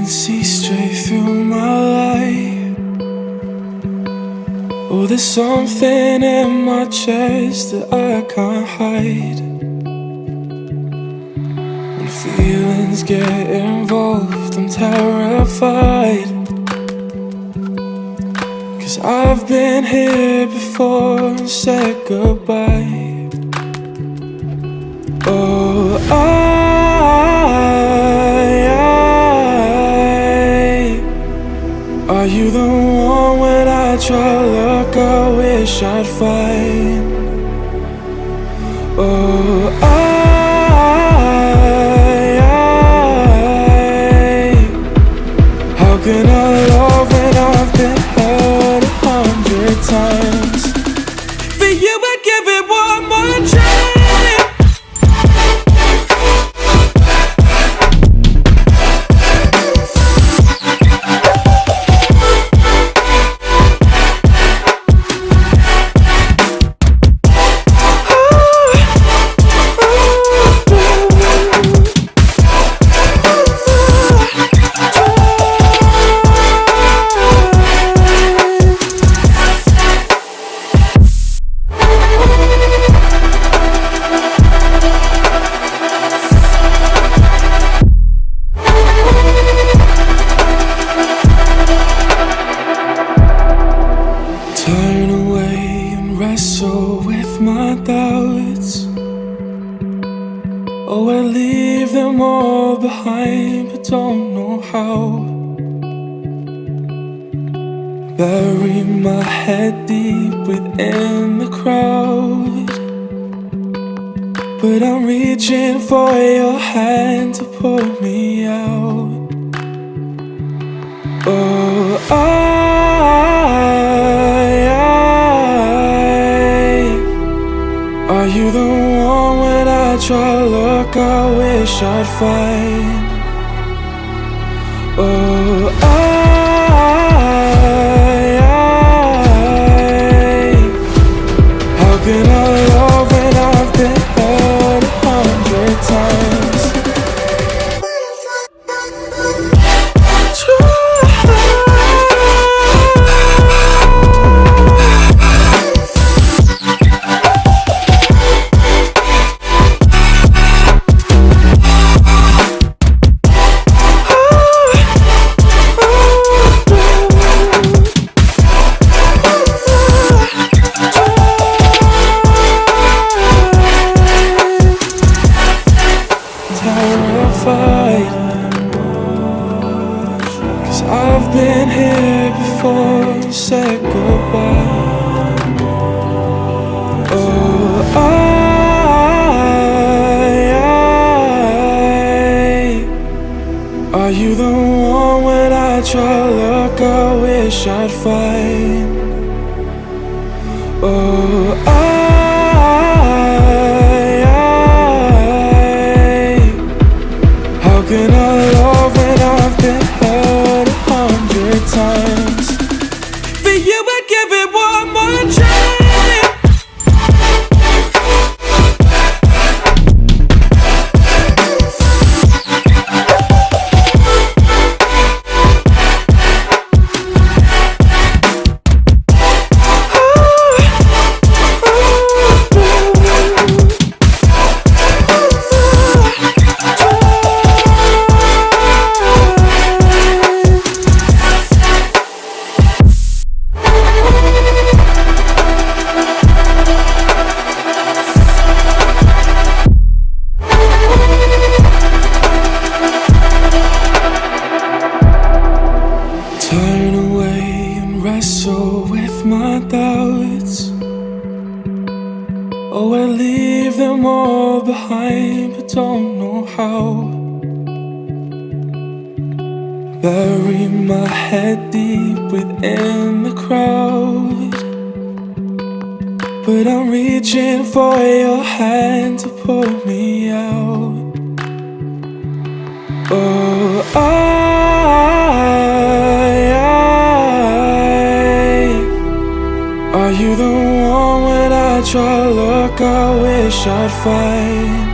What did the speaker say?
see straight through my life. Oh, there's something in my chest that I can't hide. When feelings get involved, I'm terrified. 'Cause I've been here before and said goodbye. Oh, are you the one when I try to look I wish I'd find? Oh, how can I love when I've been hurt 100 times? For you I'd give it one more try. Turn away and wrestle with my doubts. Oh, I leave them all behind, but don't know how. Bury my head deep within the crowd, but I'm reaching for your hand to pull me out. Oh, are you the one when I try to look I wish I'd find? Oh, how can I love when I've been hurt 100 times? Terrified, 'cause I've been here before and said goodbye. Oh, are you the one when I try to look I wish I'd find? Oh, how can I love when I've been hurt 100 times? For you I'd give it one more try. Turn away and wrestle with my doubts. Oh, I leave them all behind, but don't know how. Bury my head deep within the crowd, but I'm reaching for your hand to pull me out. Oh, are you the one when I try to look I wish I'd find?